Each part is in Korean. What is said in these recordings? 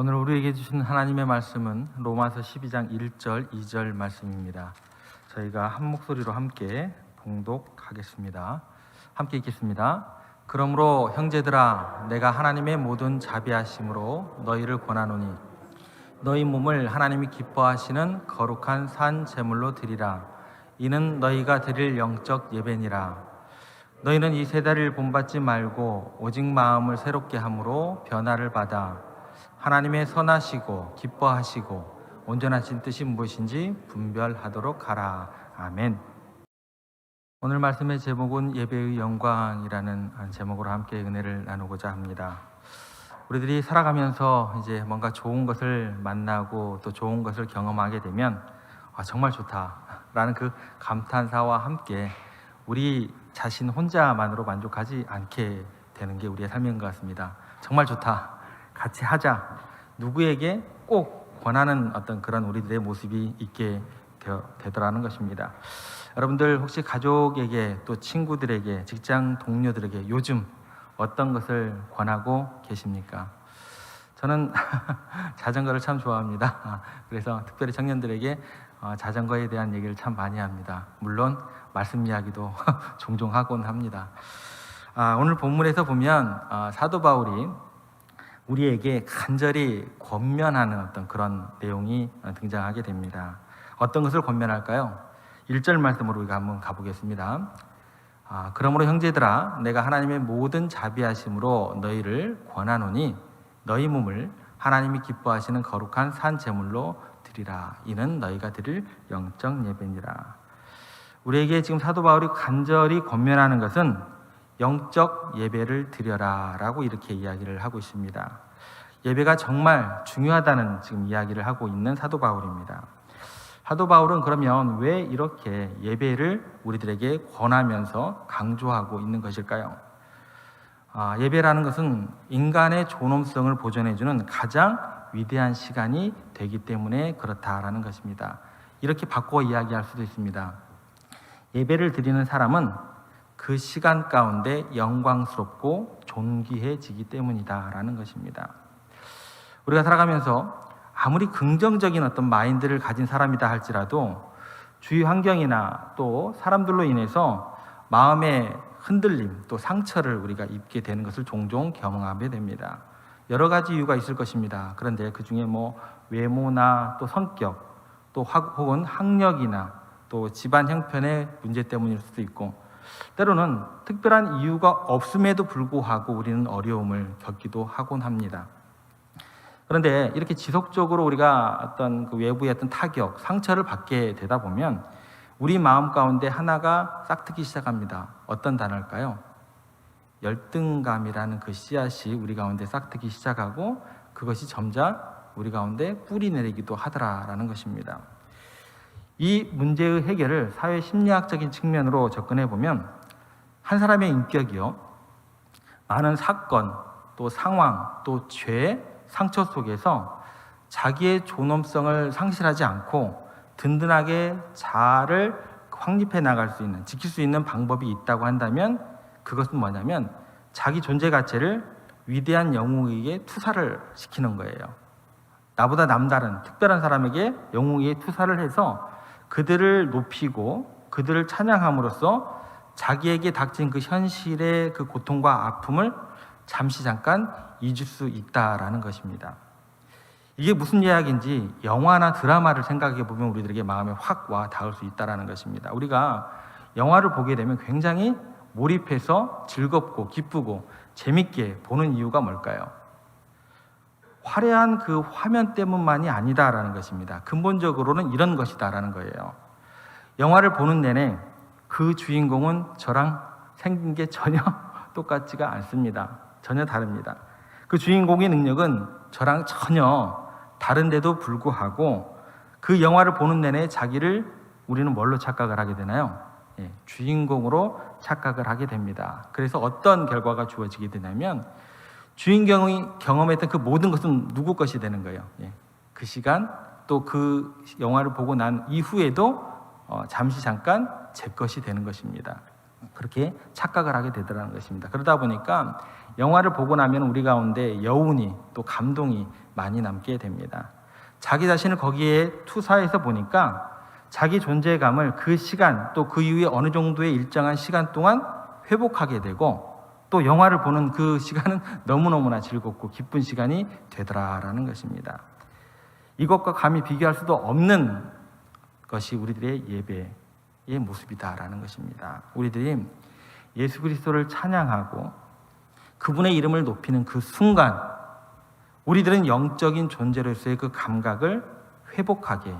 오늘 우리에게 주신 하나님의 말씀은 로마서 12장 1절, 2절 말씀입니다. 저희가 한 목소리로 함께 봉독하겠습니다. 함께 읽겠습니다. 그러므로 형제들아, 내가 하나님의 모든 자비하심으로 너희를 권하노니 너희 몸을 하나님이 기뻐하시는 거룩한 산 제물로 드리라. 이는 너희가 드릴 영적 예배니라. 너희는 이 세대를 본받지 말고 오직 마음을 새롭게 함으로 변화를 받아 하나님의 선하시고 기뻐하시고 온전하신 뜻이 무엇인지 분별하도록 하라. 아멘. 오늘 말씀의 제목은 예배의 영광이라는 제목으로 함께 은혜를 나누고자 합니다. 우리들이 살아가면서 이제 뭔가 좋은 것을 만나고 또 좋은 것을 경험하게 되면 정말 좋다라는 그 감탄사와 함께 우리 자신 혼자만으로 만족하지 않게 되는 게 우리의 삶인 것 같습니다. 정말 좋다, 같이 하자, 누구에게 꼭 권하는 어떤 그런 우리들의 모습이 있게 되더라는 것입니다. 여러분들 혹시 가족에게 또 친구들에게 직장 동료들에게 요즘 어떤 것을 권하고 계십니까? 저는 자전거를 참 좋아합니다. 그래서 특별히 청년들에게 자전거에 대한 얘기를 참 많이 합니다. 물론 말씀 이야기도 종종 하곤 합니다. 오늘 본문에서 보면 사도 바울이 우리에게 간절히 권면하는 어떤 그런 내용이 등장하게 됩니다. 어떤 것을 권면할까요? 1절 말씀으로 우리가 한번 가보겠습니다. 그러므로 형제들아, 내가 하나님의 모든 자비하심으로 너희를 권하노니 너희 몸을 하나님이 기뻐하시는 거룩한 산 제물로 드리라. 이는 너희가 드릴 영적 예배니라. 우리에게 지금 사도 바울이 간절히 권면하는 것은 영적 예배를 드려라 라고 이렇게 이야기를 하고 있습니다. 예배가 정말 중요하다는 지금 이야기를 하고 있는 사도 바울입니다. 사도 바울은 그러면 왜 이렇게 예배를 우리들에게 권하면서 강조하고 있는 것일까요? 예배라는 것은 인간의 존엄성을 보존해주는 가장 위대한 시간이 되기 때문에 그렇다라는 것입니다. 이렇게 바꿔 이야기할 수도 있습니다. 예배를 드리는 사람은 그 시간 가운데 영광스럽고 존귀해지기 때문이다라는 것입니다. 우리가 살아가면서 아무리 긍정적인 어떤 마인드를 가진 사람이다 할지라도 주위 환경이나 또 사람들로 인해서 마음의 흔들림 또 상처를 우리가 입게 되는 것을 종종 경험하게 됩니다. 여러 가지 이유가 있을 것입니다. 그런데 그 중에 외모나 또 성격 또 혹은 학력이나 또 집안 형편의 문제 때문일 수도 있고 때로는 특별한 이유가 없음에도 불구하고 우리는 어려움을 겪기도 하곤 합니다. 그런데 이렇게 지속적으로 우리가 어떤 그 외부의 어떤 타격, 상처를 받게 되다 보면 우리 마음 가운데 하나가 싹트기 시작합니다. 어떤 단어일까요? 열등감이라는 그 씨앗이 우리 가운데 싹트기 시작하고 그것이 점차 우리 가운데 뿌리 내리기도 하더라라는 것입니다. 이 문제의 해결을 사회 심리학적인 측면으로 접근해 보면 한 사람의 인격이요, 많은 사건, 또 상황, 또 죄, 상처 속에서 자기의 존엄성을 상실하지 않고 든든하게 자아를 확립해 나갈 수 있는, 지킬 수 있는 방법이 있다고 한다면 그것은 뭐냐면 자기 존재 가치를 위대한 영웅에게 투사를 시키는 거예요. 나보다 남다른 특별한 사람에게 영웅에게 투사를 해서 그들을 높이고 그들을 찬양함으로써 자기에게 닥친 그 현실의 그 고통과 아픔을 잠시 잠깐 잊을 수 있다라는 것입니다. 이게 무슨 이야기인지 영화나 드라마를 생각해 보면 우리들에게 마음에 확 와 닿을 수 있다라는 것입니다. 우리가 영화를 보게 되면 굉장히 몰입해서 즐겁고 기쁘고 재밌게 보는 이유가 뭘까요? 화려한 그 화면 때문만이 아니다라는 것입니다. 근본적으로는 이런 것이다라는 거예요. 영화를 보는 내내 그 주인공은 저랑 생긴 게 전혀 똑같지가 않습니다. 전혀 다릅니다. 그 주인공의 능력은 저랑 전혀 다른데도 불구하고 그 영화를 보는 내내 자기를 우리는 뭘로 착각을 하게 되나요? 주인공으로 착각을 하게 됩니다. 그래서 어떤 결과가 주어지게 되냐면 주인공이 경험했던 그 모든 것은 누구 것이 되는 거예요. 그 시간 또 그 영화를 보고 난 이후에도 잠시 잠깐 제 것이 되는 것입니다. 그렇게 착각을 하게 되더라는 것입니다. 그러다 보니까 영화를 보고 나면 우리 가운데 여운이 또 감동이 많이 남게 됩니다. 자기 자신을 거기에 투사해서 보니까 자기 존재감을 그 시간 또 그 이후에 어느 정도의 일정한 시간 동안 회복하게 되고 또 영화를 보는 그 시간은 너무너무나 즐겁고 기쁜 시간이 되더라라는 것입니다. 이것과 감히 비교할 수도 없는 것이 우리들의 예배의 모습이다라는 것입니다. 우리들이 예수 그리스도를 찬양하고 그분의 이름을 높이는 그 순간 우리들은 영적인 존재로서의 그 감각을 회복하게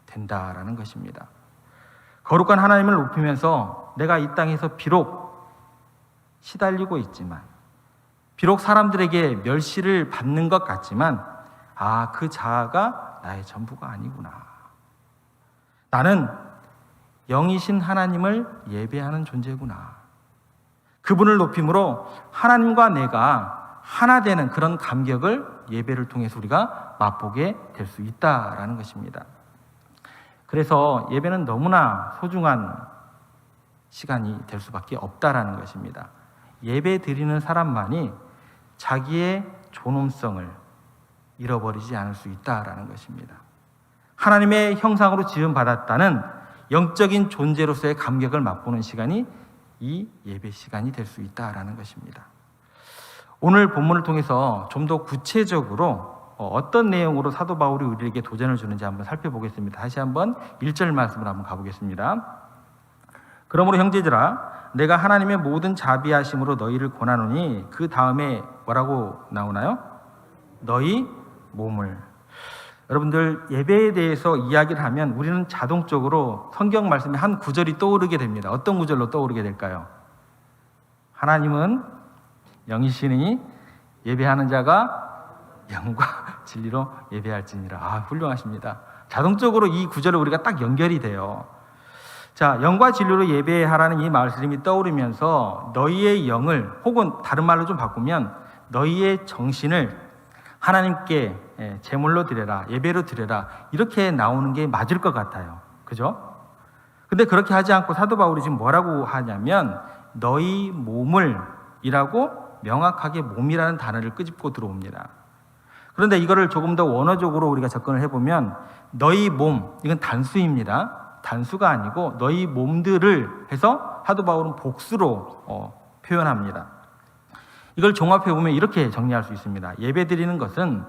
된다라는 것입니다. 거룩한 하나님을 높이면서 내가 이 땅에서 비록 시달리고 있지만 비록 사람들에게 멸시를 받는 것 같지만 그 자아가 나의 전부가 아니구나. 나는 영이신 하나님을 예배하는 존재구나. 그분을 높임으로 하나님과 내가 하나 되는 그런 감격을 예배를 통해서 우리가 맛보게 될 수 있다라는 것입니다. 그래서 예배는 너무나 소중한 시간이 될 수밖에 없다라는 것입니다. 예배 드리는 사람만이 자기의 존엄성을 잃어버리지 않을 수 있다라는 것입니다. 하나님의 형상으로 지음받았다는 영적인 존재로서의 감격을 맛보는 시간이 이 예배 시간이 될 수 있다라는 것입니다. 오늘 본문을 통해서 좀 더 구체적으로 어떤 내용으로 사도 바울이 우리에게 도전을 주는지 한번 살펴보겠습니다. 다시 한번 1절 말씀을 한번 가보겠습니다. 그러므로 형제들아 내가 하나님의 모든 자비하심으로 너희를 권하노니 그 다음에 뭐라고 나오나요? 너희 몸을. 여러분들 예배에 대해서 이야기를 하면 우리는 자동적으로 성경 말씀의 한 구절이 떠오르게 됩니다. 어떤 구절로 떠오르게 될까요? 하나님은 영이시니 예배하는 자가 영과 진리로 예배할지니라. 훌륭하십니다. 자동적으로 이 구절을 우리가 딱 연결이 돼요. 자, 영과 진리로 예배하라는 이 말씀이 떠오르면서 너희의 영을 혹은 다른 말로 좀 바꾸면 너희의 정신을 하나님께 제물로 드려라, 예배로 드려라 이렇게 나오는 게 맞을 것 같아요. 그죠? 근데 그렇게 하지 않고 사도 바울이 지금 뭐라고 하냐면 너희 몸을 이라고 명확하게 몸이라는 단어를 끄집고 들어옵니다. 그런데 이거를 조금 더 원어적으로 우리가 접근을 해보면 너희 몸, 이건 단수입니다. 단수가 아니고 너희 몸들을 해서 사도 바울은 복수로 표현합니다. 이걸 종합해보면 이렇게 정리할 수 있습니다. 예배드리는 것은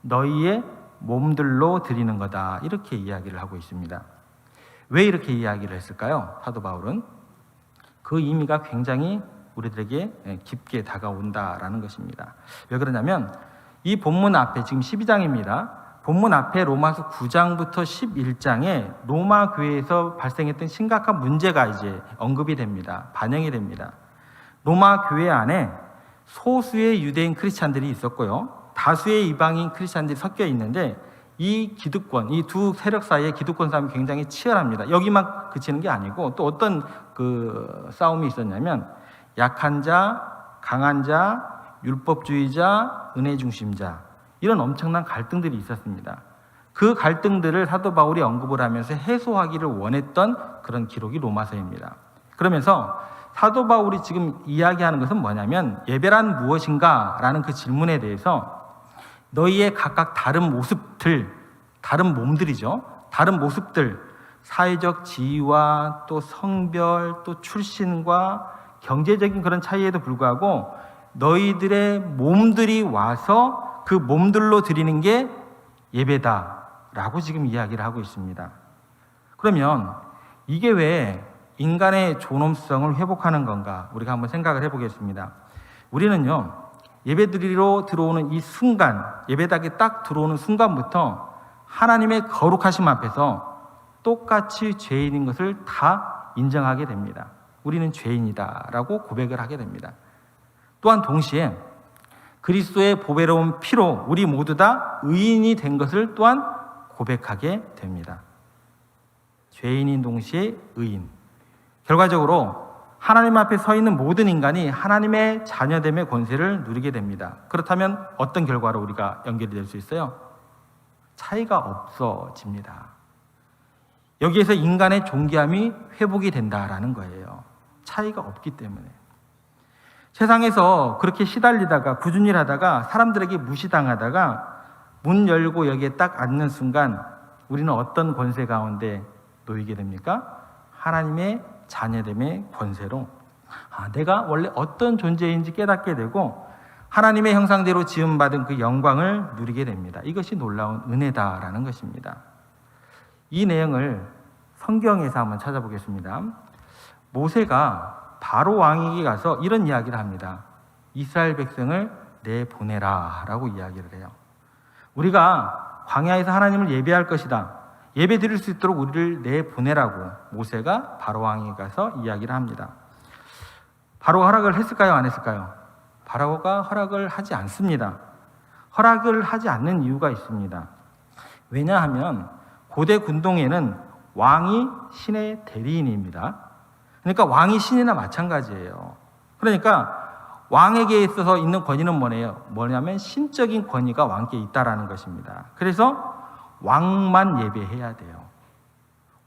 너희의 몸들로 드리는 거다. 이렇게 이야기를 하고 있습니다. 왜 이렇게 이야기를 했을까요? 사도 바울은 그 의미가 굉장히 우리들에게 깊게 다가온다라는 것입니다. 왜 그러냐면 이 본문 앞에 지금 12장입니다. 본문 앞에 로마서 9장부터 11장에 로마 교회에서 발생했던 심각한 문제가 이제 언급이 됩니다. 반영이 됩니다. 로마 교회 안에 소수의 유대인 크리스찬들이 있었고요. 다수의 이방인 크리스찬들이 섞여 있는데 이 기득권, 이 두 세력 사이의 기득권 싸움이 굉장히 치열합니다. 여기만 그치는 게 아니고 또 어떤 그 싸움이 있었냐면 약한 자, 강한 자, 율법주의자, 은혜 중심자 이런 엄청난 갈등들이 있었습니다. 그 갈등들을 사도 바울이 언급을 하면서 해소하기를 원했던 그런 기록이 로마서입니다. 그러면서 사도 바울이 지금 이야기하는 것은 뭐냐면 예배란 무엇인가? 라는 그 질문에 대해서 너희의 각각 다른 모습들, 다른 몸들이죠. 다른 모습들, 사회적 지위와 또 성별, 또 출신과 경제적인 그런 차이에도 불구하고 너희들의 몸들이 와서 그 몸들로 드리는 게 예배다라고 지금 이야기를 하고 있습니다. 그러면 이게 왜 인간의 존엄성을 회복하는 건가? 우리가 한번 생각을 해보겠습니다. 우리는요, 예배드리러 들어오는 이 순간, 예배당에 딱 들어오는 순간부터 하나님의 거룩하심 앞에서 똑같이 죄인인 것을 다 인정하게 됩니다. 우리는 죄인이다라고 고백을 하게 됩니다. 또한 동시에 그리스도의 보배로운 피로 우리 모두 다 의인이 된 것을 또한 고백하게 됩니다. 죄인인 동시에 의인. 결과적으로 하나님 앞에 서 있는 모든 인간이 하나님의 자녀됨의 권세를 누리게 됩니다. 그렇다면 어떤 결과로 우리가 연결이 될 수 있어요? 차이가 없어집니다. 여기에서 인간의 존귀함이 회복이 된다라는 거예요. 차이가 없기 때문에. 세상에서 그렇게 시달리다가 부준일하다가 사람들에게 무시당하다가 문 열고 여기에 딱 앉는 순간 우리는 어떤 권세 가운데 놓이게 됩니까? 하나님의 자녀됨의 권세로 내가 원래 어떤 존재인지 깨닫게 되고 하나님의 형상대로 지음받은 그 영광을 누리게 됩니다. 이것이 놀라운 은혜다라는 것입니다. 이 내용을 성경에서 한번 찾아보겠습니다. 모세가 바로 왕에게 가서 이런 이야기를 합니다. 이스라엘 백성을 내보내라 라고 이야기를 해요. 우리가 광야에서 하나님을 예배할 것이다. 예배 드릴 수 있도록 우리를 내보내라고 모세가 바로 왕에게 가서 이야기를 합니다. 바로가 허락을 했을까요? 안 했을까요? 바로가 허락을 하지 않습니다. 허락을 하지 않는 이유가 있습니다. 왜냐하면 고대 군동에는 왕이 신의 대리인입니다. 그러니까 왕이 신이나 마찬가지예요. 그러니까 왕에게 있어서 있는 권위는 뭐냐면 신적인 권위가 왕께 있다라는 것입니다. 그래서 왕만 예배해야 돼요.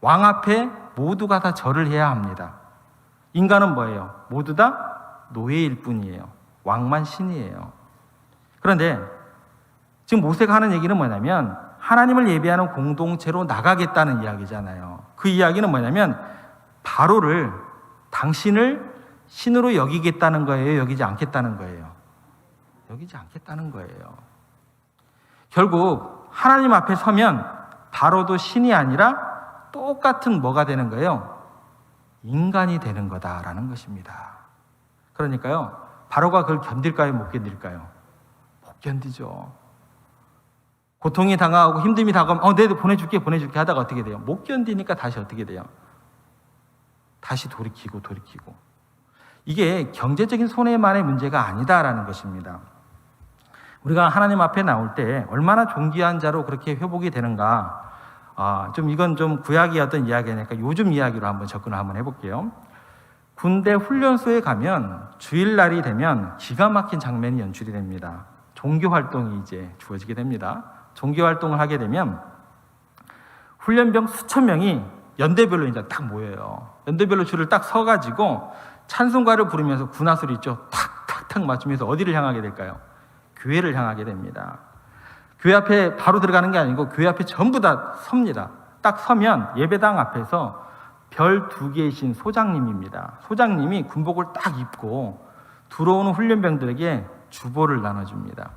왕 앞에 모두가 다 절을 해야 합니다. 인간은 뭐예요? 모두 다 노예일 뿐이에요. 왕만 신이에요. 그런데 지금 모세가 하는 얘기는 뭐냐면 하나님을 예배하는 공동체로 나가겠다는 이야기잖아요. 그 이야기는 뭐냐면 바로를 당신을 신으로 여기겠다는 거예요? 여기지 않겠다는 거예요? 여기지 않겠다는 거예요. 결국 하나님 앞에 서면 바로도 신이 아니라 똑같은 뭐가 되는 거예요? 인간이 되는 거다라는 것입니다. 그러니까요, 바로가 그걸 견딜까요? 못 견딜까요? 못 견디죠. 고통이 당하고 힘듦이 다가오면 네, 보내줄게 하다가 어떻게 돼요? 못 견디니까 다시 어떻게 돼요? 다시 돌이키고 이게 경제적인 손해만의 문제가 아니다라는 것입니다. 우리가 하나님 앞에 나올 때 얼마나 존귀한 자로 그렇게 회복이 되는가, 이건 좀 구약의 어떤 이야기니까 요즘 이야기로 한번 접근을 한번 해볼게요. 군대 훈련소에 가면 주일날이 되면 기가 막힌 장면이 연출이 됩니다. 종교 활동이 이제 주어지게 됩니다. 종교 활동을 하게 되면 훈련병 수천 명이 연대별로 이제 딱 모여요. 연대별로 줄을 딱 서가지고 찬송가를 부르면서 군화소리 있죠. 탁탁탁 맞추면서 어디를 향하게 될까요? 교회를 향하게 됩니다. 교회 앞에 바로 들어가는 게 아니고 교회 앞에 전부 다 섭니다. 딱 서면 예배당 앞에서 별 2개이신 소장님입니다. 소장님이 군복을 딱 입고 들어오는 훈련병들에게 주보를 나눠줍니다.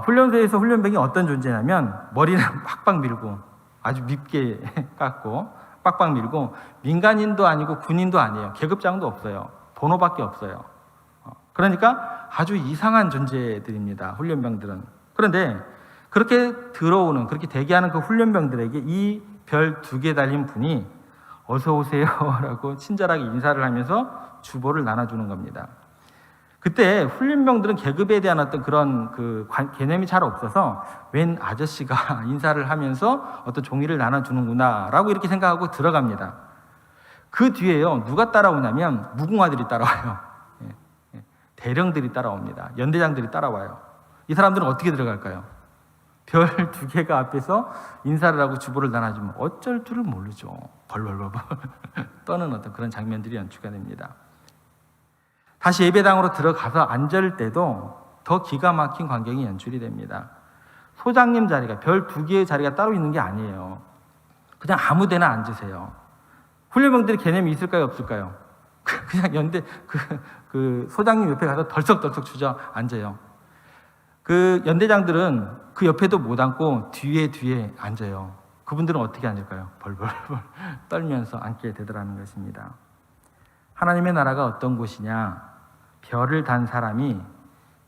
훈련소에서 훈련병이 어떤 존재냐면 머리는 빡빡 밀고 아주 밉게 깎고 빡빡 밀고 민간인도 아니고 군인도 아니에요. 계급장도 없어요. 번호밖에 없어요. 그러니까 아주 이상한 존재들입니다. 훈련병들은. 그런데 그렇게 들어오는, 그렇게 대기하는 그 훈련병들에게 이 별 2개 달린 분이 어서 오세요 라고 친절하게 인사를 하면서 주보를 나눠주는 겁니다. 그때 훈련병들은 계급에 대한 어떤 그런 개념이 잘 없어서 웬 아저씨가 인사를 하면서 어떤 종이를 나눠주는구나 라고 이렇게 생각하고 들어갑니다. 그 뒤에요, 누가 따라오냐면 무궁화들이 따라와요. 대령들이 따라옵니다. 연대장들이 따라와요. 이 사람들은 어떻게 들어갈까요? 별 2개가 앞에서 인사를 하고 주보를 나눠주면 어쩔 줄을 모르죠. 벌벌벌 떠는 어떤 그런 장면들이 연출가 됩니다. 다시 예배당으로 들어가서 앉을 때도 더 기가 막힌 광경이 연출이 됩니다. 소장님 자리가 별 2개의 자리가 따로 있는 게 아니에요. 그냥 아무 데나 앉으세요. 훈련병들이 개념이 있을까요? 없을까요? 그냥 그 소장님 옆에 가서 덜썩덜썩 주저앉아요. 그 연대장들은 그 옆에도 못 앉고 뒤에 앉아요. 그분들은 어떻게 앉을까요? 벌벌벌 떨면서 앉게 되더라는 것입니다. 하나님의 나라가 어떤 곳이냐? 별을 단 사람이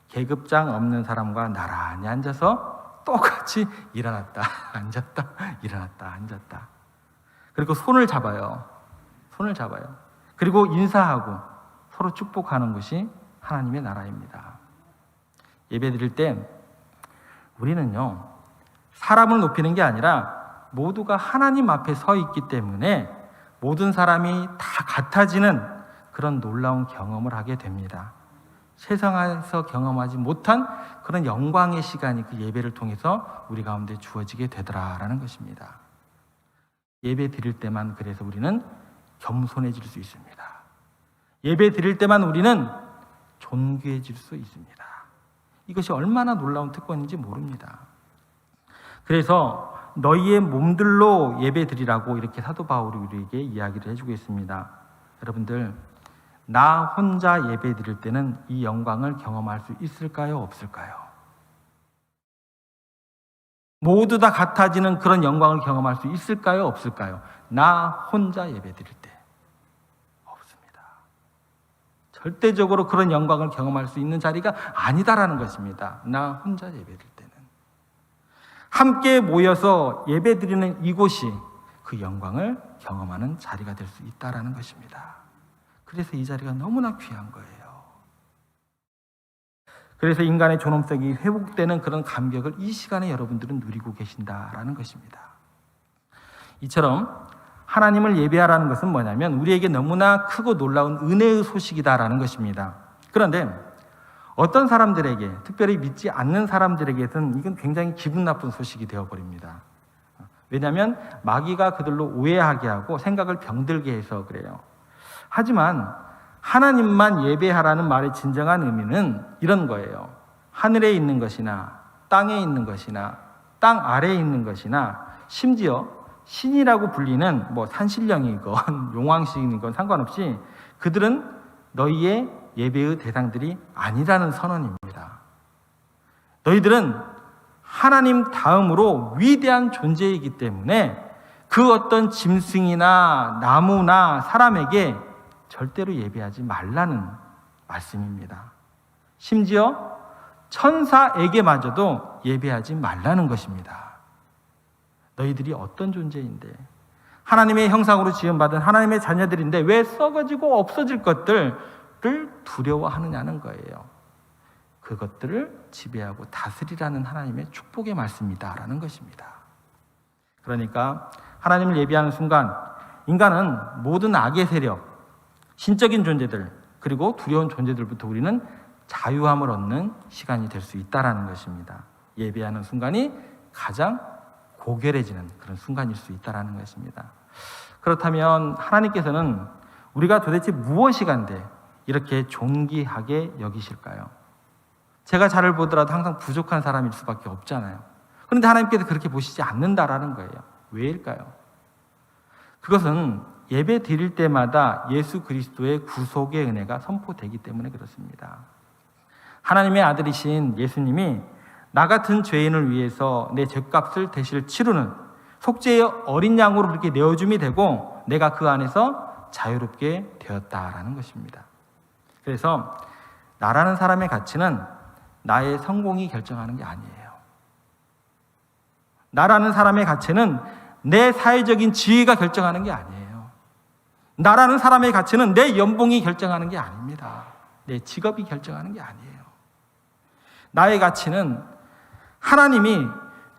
계급장 없는 사람과 나란히 앉아서 똑같이 일어났다, 앉았다, 일어났다, 앉았다. 그리고 손을 잡아요. 그리고 인사하고 서로 축복하는 것이 하나님의 나라입니다. 예배 드릴 때 우리는요, 사람을 높이는 게 아니라 모두가 하나님 앞에 서 있기 때문에 모든 사람이 다 같아지는 그런 놀라운 경험을 하게 됩니다. 세상에서 경험하지 못한 그런 영광의 시간이 그 예배를 통해서 우리 가운데 주어지게 되더라라는 것입니다. 예배 드릴 때만 그래서 우리는 겸손해질 수 있습니다. 예배 드릴 때만 우리는 존귀해질 수 있습니다. 이것이 얼마나 놀라운 특권인지 모릅니다. 그래서 너희의 몸들로 예배 드리라고 이렇게 사도 바울이 우리에게 이야기를 해주고 있습니다. 여러분들, 나 혼자 예배 드릴 때는 이 영광을 경험할 수 있을까요? 없을까요? 모두 다 같아지는 그런 영광을 경험할 수 있을까요? 없을까요? 나 혼자 예배 드릴 때 없습니다. 절대적으로 그런 영광을 경험할 수 있는 자리가 아니다라는 것입니다. 나 혼자 예배 드릴 때는. 함께 모여서 예배 드리는 이곳이 그 영광을 경험하는 자리가 될 수 있다라는 것입니다. 그래서 이 자리가 너무나 귀한 거예요. 그래서 인간의 존엄성이 회복되는 그런 감격을 이 시간에 여러분들은 누리고 계신다라는 것입니다. 이처럼 하나님을 예배하라는 것은 뭐냐면 우리에게 너무나 크고 놀라운 은혜의 소식이다라는 것입니다. 그런데 어떤 사람들에게, 특별히 믿지 않는 사람들에게는 이건 굉장히 기분 나쁜 소식이 되어버립니다. 왜냐하면 마귀가 그들로 오해하게 하고 생각을 병들게 해서 그래요. 하지만 하나님만 예배하라는 말의 진정한 의미는 이런 거예요. 하늘에 있는 것이나 땅에 있는 것이나 땅 아래에 있는 것이나 심지어 신이라고 불리는 산신령이건 용왕신이건 상관없이 그들은 너희의 예배의 대상들이 아니라는 선언입니다. 너희들은 하나님 다음으로 위대한 존재이기 때문에 그 어떤 짐승이나 나무나 사람에게 절대로 예배하지 말라는 말씀입니다. 심지어 천사에게마저도 예배하지 말라는 것입니다. 너희들이 어떤 존재인데, 하나님의 형상으로 지음받은 하나님의 자녀들인데 왜 썩어지고 없어질 것들을 두려워하느냐는 거예요. 그것들을 지배하고 다스리라는 하나님의 축복의 말씀이다라는 것입니다. 그러니까 하나님을 예배하는 순간 인간은 모든 악의 세력, 신적인 존재들, 그리고 두려운 존재들부터 우리는 자유함을 얻는 시간이 될 수 있다는 것입니다. 예배하는 순간이 가장 고결해지는 그런 순간일 수 있다는 것입니다. 그렇다면 하나님께서는 우리가 도대체 무엇이 간데 이렇게 존귀하게 여기실까요? 제가 잘을 보더라도 항상 부족한 사람일 수밖에 없잖아요. 그런데 하나님께서 그렇게 보시지 않는다라는 거예요. 왜일까요? 그것은 예배 드릴 때마다 예수 그리스도의 구속의 은혜가 선포되기 때문에 그렇습니다. 하나님의 아들이신 예수님이 나 같은 죄인을 위해서 내 죄값을 대실 치르는 속죄의 어린 양으로 그렇게 내어줌이 되고 내가 그 안에서 자유롭게 되었다라는 것입니다. 그래서 나라는 사람의 가치는 나의 성공이 결정하는 게 아니에요. 나라는 사람의 가치는 내 사회적인 지위가 결정하는 게 아니에요. 나라는 사람의 가치는 내 연봉이 결정하는 게 아닙니다. 내 직업이 결정하는 게 아니에요. 나의 가치는 하나님이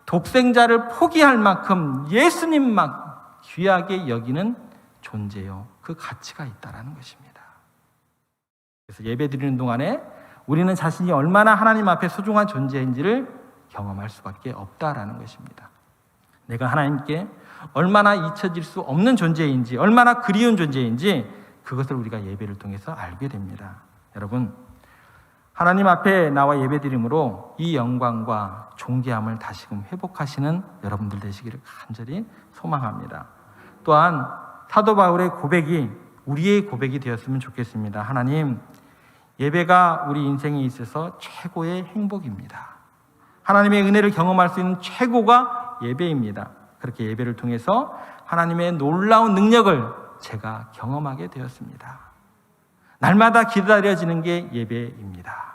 독생자를 포기할 만큼 예수님만 귀하게 여기는 존재요. 그 가치가 있다는 것입니다. 그래서 예배 드리는 동안에 우리는 자신이 얼마나 하나님 앞에 소중한 존재인지를 경험할 수밖에 없다라는 것입니다. 내가 하나님께 얼마나 잊혀질 수 없는 존재인지, 얼마나 그리운 존재인지 그것을 우리가 예배를 통해서 알게 됩니다. 여러분, 하나님 앞에 나와 예배드림으로 이 영광과 존귀함을 다시금 회복하시는 여러분들 되시기를 간절히 소망합니다. 또한 사도 바울의 고백이 우리의 고백이 되었으면 좋겠습니다. 하나님, 예배가 우리 인생에 있어서 최고의 행복입니다. 하나님의 은혜를 경험할 수 있는 최고가 예배입니다. 그렇게 예배를 통해서 하나님의 놀라운 능력을 제가 경험하게 되었습니다. 날마다 기다려지는 게 예배입니다.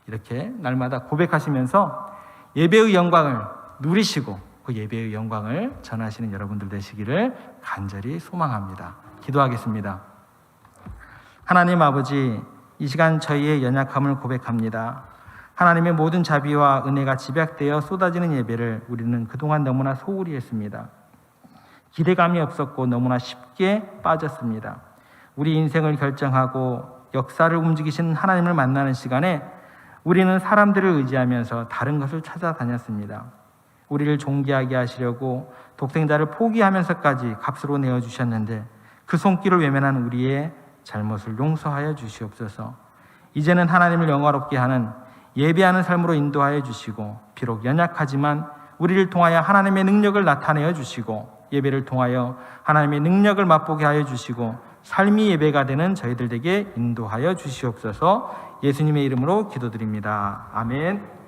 이렇게 날마다 고백하시면서 예배의 영광을 누리시고 그 예배의 영광을 전하시는 여러분들 되시기를 간절히 소망합니다. 기도하겠습니다. 하나님 아버지, 이 시간 저희의 연약함을 고백합니다. 하나님의 모든 자비와 은혜가 집약되어 쏟아지는 예배를 우리는 그동안 너무나 소홀히 했습니다. 기대감이 없었고 너무나 쉽게 빠졌습니다. 우리 인생을 결정하고 역사를 움직이시는 하나님을 만나는 시간에 우리는 사람들을 의지하면서 다른 것을 찾아다녔습니다. 우리를 존귀하게 하시려고 독생자를 포기하면서까지 값으로 내어주셨는데 그 손길을 외면한 우리의 잘못을 용서하여 주시옵소서. 이제는 하나님을 영화롭게 하는 예배하는 삶으로 인도하여 주시고, 비록 연약하지만 우리를 통하여 하나님의 능력을 나타내어 주시고, 예배를 통하여 하나님의 능력을 맛보게 하여 주시고, 삶이 예배가 되는 저희들에게 인도하여 주시옵소서. 예수님의 이름으로 기도드립니다. 아멘.